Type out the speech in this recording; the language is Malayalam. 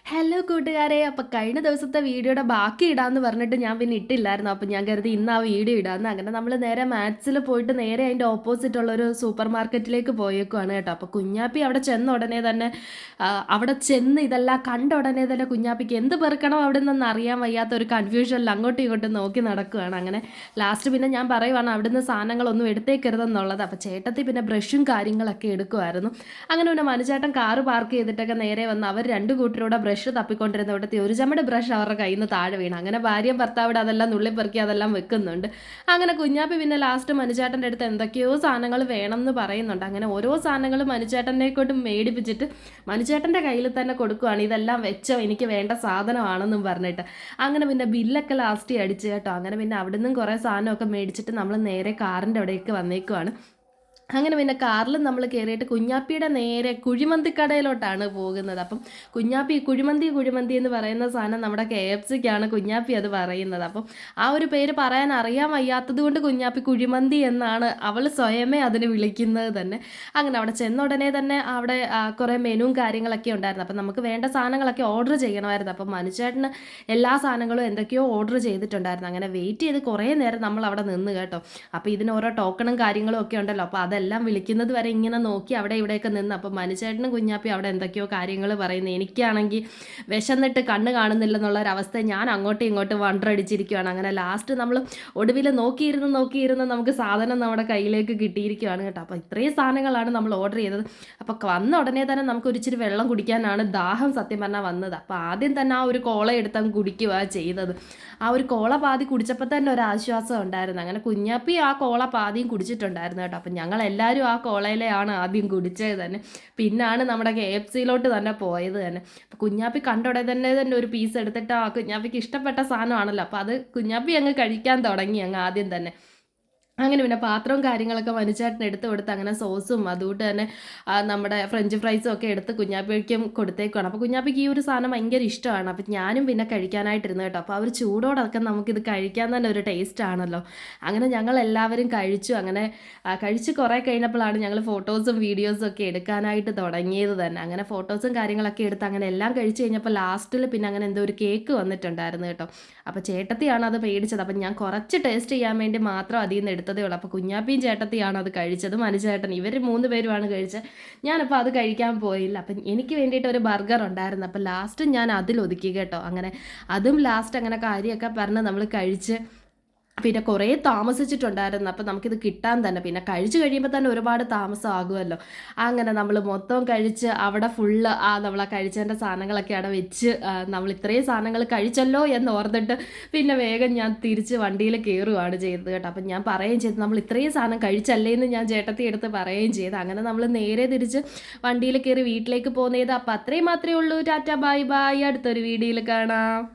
ഹലോ കൂട്ടുകാരെ, അപ്പോൾ കഴിഞ്ഞ ദിവസത്തെ വീഡിയോയുടെ ബാക്കി ഇടാമെന്ന് പറഞ്ഞിട്ട് ഞാൻ പിന്നെ ഇട്ടില്ലായിരുന്നു. അപ്പോൾ ഞാൻ കരുതി ഇന്ന് ആ വീഡിയോ ഇടാമെന്ന്. അങ്ങനെ നമ്മൾ നേരെ മാത്സിൽ പോയിട്ട് നേരെ അതിൻ്റെ ഓപ്പോസിറ്റ് ഉള്ളൊരു സൂപ്പർ മാർക്കറ്റിലേക്ക് പോയേക്കുവാണ് കേട്ടോ. അപ്പോൾ കുഞ്ഞാപ്പി അവിടെ ചെന്ന ഉടനെ തന്നെ അവിടെ ചെന്ന് ഇതെല്ലാം കണ്ട ഉടനെ തന്നെ കുഞ്ഞാപ്പിക്ക് എന്ത് പെറുക്കണം അവിടെ നിന്ന് അറിയാൻ വയ്യാത്ത ഒരു കൺഫ്യൂഷനിൽ അങ്ങോട്ടും ഇങ്ങോട്ടും നോക്കി നടക്കുകയാണ്. അങ്ങനെ ലാസ്റ്റ് പിന്നെ ഞാൻ പറയുവാണ് അവിടുന്ന് സാധനങ്ങളൊന്നും എടുത്തേക്കരുതെന്നുള്ളത്. അപ്പോൾ ചേട്ടത്തി പിന്നെ ബ്രഷും കാര്യങ്ങളൊക്കെ എടുക്കുമായിരുന്നു. അങ്ങനെ പിന്നെ മനുചേട്ടൻ കാറ് പാർക്ക് ചെയ്തിട്ടൊക്കെ നേരെ വന്ന് അവർ രണ്ട് കൂട്ടരോടെ ബ്രഷ് തപ്പിക്കൊണ്ടിരുന്ന ഇവിടുത്തെ ഒരു ചമ്മയുടെ ബ്രഷ് അവരുടെ കയ്യിൽ നിന്ന് താഴെ വീണ്. അങ്ങനെ ഭാര്യയും ഭർത്താവിടെ അതെല്ലാം നുള്ളിപ്പെറുക്കി അതെല്ലാം വെക്കുന്നുണ്ട്. അങ്ങനെ കുഞ്ഞാപ്പി പിന്നെ ലാസ്റ്റ് മനുചേട്ടൻ്റെ അടുത്ത് എന്തൊക്കെയോ സാധനങ്ങൾ വേണം എന്ന് പറയുന്നുണ്ട്. അങ്ങനെ ഓരോ സാധനങ്ങളും മനുചേട്ടനെ കൊണ്ട് മേടിപ്പിച്ചിട്ട് മനുചേട്ടൻ്റെ കയ്യിൽ തന്നെ കൊടുക്കുവാണ്. ഇതെല്ലാം വെച്ചോ, എനിക്ക് വേണ്ട സാധനമാണെന്നും പറഞ്ഞിട്ട്. അങ്ങനെ പിന്നെ ബില്ലൊക്കെ ലാസ്റ്റ് അടിച്ച് കേട്ടോ. അങ്ങനെ പിന്നെ അവിടെ നിന്നും കുറേ സാധനമൊക്കെ മേടിച്ചിട്ട് നമ്മൾ നേരെ കാറിൻ്റെ അവിടേക്ക് വന്നേക്കുവാണ്. അങ്ങനെ പിന്നെ കാറിൽ നമ്മൾ കയറിയിട്ട് കുഞ്ഞാപ്പിയുടെ നേരെ കുഴിമന്തിക്കടയിലോട്ടാണ് പോകുന്നത്. അപ്പം കുഞ്ഞാപ്പി കുഴിമന്തി എന്ന് പറയുന്ന സാധനം നമ്മുടെ KFCക്കാണ് കുഞ്ഞാപ്പി അത് പറയുന്നത്. അപ്പം ആ ഒരു പേര് പറയാൻ അറിയാൻ വയ്യാത്തത് കൊണ്ട് കുഞ്ഞാപ്പി കുഴിമന്തി എന്നാണ് അവൾ സ്വയമേ അതിന് വിളിക്കുന്നത് തന്നെ. അങ്ങനെ അവിടെ ചെന്ന ഉടനെ തന്നെ അവിടെ കുറേ മെനുവും കാര്യങ്ങളൊക്കെ ഉണ്ടായിരുന്നു. അപ്പം നമുക്ക് വേണ്ട സാധനങ്ങളൊക്കെ ഓർഡർ ചെയ്യണമായിരുന്നു. അപ്പം മനുചേട്ടന് എല്ലാ സാധനങ്ങളും എന്തൊക്കെയോ ഓർഡർ ചെയ്തിട്ടുണ്ടായിരുന്നു. അങ്ങനെ വെയിറ്റ് ചെയ്ത് കുറേ നേരം നമ്മൾ അവിടെ നിന്ന് കേട്ടോ. അപ്പോൾ ഇതിന് ഓരോ ടോക്കണും കാര്യങ്ങളും ഒക്കെ ഉണ്ടല്ലോ. അപ്പോൾ അതെല്ലാം വിളിക്കുന്നത് വരെ ഇങ്ങനെ നോക്കി അവിടെ ഇവിടെയൊക്കെ നിന്ന്. അപ്പോൾ മനുചേട്ടനും കുഞ്ഞാപ്പി അവിടെ എന്തൊക്കെയോ കാര്യങ്ങൾ പറയുന്നത്. എനിക്കാണെങ്കിൽ വിശന്നിട്ട് കണ്ണ് കാണുന്നില്ലെന്നുള്ളൊരവസ്ഥ ഞാൻ അങ്ങോട്ടും ഇങ്ങോട്ടും വണ്ടറടിച്ചിരിക്കുകയാണ്. അങ്ങനെ ലാസ്റ്റ് നമ്മൾ ഒടുവിൽ നോക്കിയിരുന്ന് നമുക്ക് സാധനം നമ്മുടെ കയ്യിലേക്ക് കിട്ടിയിരിക്കുകയാണ് കേട്ടോ. അപ്പോൾ ഇത്രയും സാധനങ്ങളാണ് നമ്മൾ ഓർഡർ ചെയ്തത്. അപ്പോൾ വന്ന ഉടനെ തന്നെ നമുക്ക് ഒരിച്ചിരി വെള്ളം കുടിക്കാനാണ് ദാഹം സത്യം പറഞ്ഞാൽ വന്നത്. അപ്പോൾ ആദ്യം തന്നെ ആ ഒരു കോള എടുത്തങ്ങ് കുടിക്കുകയാണ് ചെയ്തത്. ആ ഒരു കോള പാതി കുടിച്ചപ്പോൾ തന്നെ ഒരു ആശ്വാസം ഉണ്ടായിരുന്നു. അങ്ങനെ കുഞ്ഞാപ്പി ആ കോള പാതിയും കുടിച്ചിട്ടുണ്ടായിരുന്നു കേട്ടോ. അപ്പം ഞങ്ങളെല്ലാവരും ആ കോളയിലെയാണ് ആദ്യം കുടിച്ചത് തന്നെ. പിന്നാണ് നമ്മുടെ KFCയിലോട്ട് തന്നെ പോയത് തന്നെ. അപ്പോൾ കുഞ്ഞാപ്പി കണ്ടോടെ തന്നെ ഒരു പീസ് എടുത്തിട്ട് ആ കുഞ്ഞാപ്പിക്ക് ഇഷ്ടപ്പെട്ട സാധനമാണല്ലോ. അപ്പോൾ അത് കുഞ്ഞാപ്പി അങ്ങ് കഴിക്കാൻ തുടങ്ങി അങ്ങ് ആദ്യം തന്നെ. അങ്ങനെ പിന്നെ പാത്രവും കാര്യങ്ങളൊക്കെ മനുചേട്ടൻ എടുത്ത് കൊടുത്ത് അങ്ങനെ സോസും അതുകൊണ്ട് തന്നെ നമ്മുടെ ഫ്രഞ്ച് ഫ്രൈസും ഒക്കെ എടുത്ത് കുഞ്ഞാപ്പിക്കും കൊടുത്തേക്കാണ്. അപ്പോൾ കുഞ്ഞാപ്പിക്ക് ഈ ഒരു സാധനം ഭയങ്കര ഇഷ്ടമാണ്. അപ്പോൾ ഞാനും പിന്നെ കഴിക്കാനായിട്ടിരുന്നു കേട്ടോ. അപ്പോൾ ആ ഒരു ചൂടോടൊക്കെ നമുക്കിത് കഴിക്കാൻ തന്നെ ഒരു ടേസ്റ്റ് ആണല്ലോ. അങ്ങനെ ഞങ്ങൾ എല്ലാവരും കഴിച്ചു. അങ്ങനെ കഴിച്ച് കുറേ കഴിഞ്ഞപ്പോഴാണ് ഞങ്ങൾ ഫോട്ടോസും വീഡിയോസും ഒക്കെ എടുക്കാനായിട്ട് തുടങ്ങിയത് തന്നെ. അങ്ങനെ ഫോട്ടോസും കാര്യങ്ങളൊക്കെ എടുത്ത് അങ്ങനെ എല്ലാം കഴിച്ച് കഴിഞ്ഞപ്പോൾ ലാസ്റ്റിൽ പിന്നെ അങ്ങനെ എന്തോ ഒരു കേക്ക് വന്നിട്ടുണ്ടായിരുന്നു കേട്ടോ. അപ്പോൾ ചേട്ടത്തിയാണ് അത് മേടിച്ചത്. അപ്പം ഞാൻ കുറച്ച് ടേസ്റ്റ് ചെയ്യാൻ വേണ്ടി മാത്രം അതിൽ നിന്ന് എടുത്തതേ ഉള്ളൂ. അപ്പോൾ കുഞ്ഞാപ്പിയും ചേട്ടത്തിയാണ് അത് കഴിച്ചത്. മനുചേട്ടൻ ഇവർ 3 പേരുമാണ് കഴിച്ചത്. ഞാനപ്പോൾ അത് കഴിക്കാൻ പോയില്ല. അപ്പം എനിക്ക് വേണ്ടിയിട്ട് ഒരു ബർഗർ ഉണ്ടായിരുന്നു. അപ്പോൾ ലാസ്റ്റ് ഞാൻ അതിലൊതുക്കി കേട്ടോ. അങ്ങനെ അതും ലാസ്റ്റ് അങ്ങനെ കാര്യമൊക്കെ പറഞ്ഞ് നമ്മൾ കഴിച്ച് പിന്നെ കുറേ താമസിച്ചിട്ടുണ്ടായിരുന്നു. അപ്പോൾ നമുക്കിത് കിട്ടാൻ തന്നെ പിന്നെ കഴിച്ച് കഴിയുമ്പോൾ തന്നെ ഒരുപാട് താമസമാകുമല്ലോ. അങ്ങനെ നമ്മൾ മൊത്തം കഴിച്ച് അവിടെ ഫുള്ള് നമ്മൾ ആ കഴിച്ചതിൻ്റെ സാധനങ്ങളൊക്കെ അവിടെ വെച്ച് നമ്മൾ ഇത്രയും സാധനങ്ങൾ കഴിച്ചല്ലോ എന്ന് ഓർത്തിട്ട് പിന്നെ വേഗം ഞാൻ തിരിച്ച് വണ്ടിയിൽ കയറുകയാണ് ചെയ്തത് കേട്ടോ. അപ്പം ഞാൻ പറയുകയും ചെയ്തു നമ്മൾ ഇത്രയും സാധനം കഴിച്ചല്ലേ എന്ന് ഞാൻ ചേട്ടത്തി എടുത്ത് പറയുകയും ചെയ്തു. അങ്ങനെ നമ്മൾ നേരെ തിരിച്ച് വണ്ടിയിൽ കയറി വീട്ടിലേക്ക് പോകുന്നത്. അപ്പോൾ അത്രയും മാത്രമേ ഉള്ളൂ. Tata bye bye. അടുത്തൊരു വീഡിയോയിൽ കാണാം.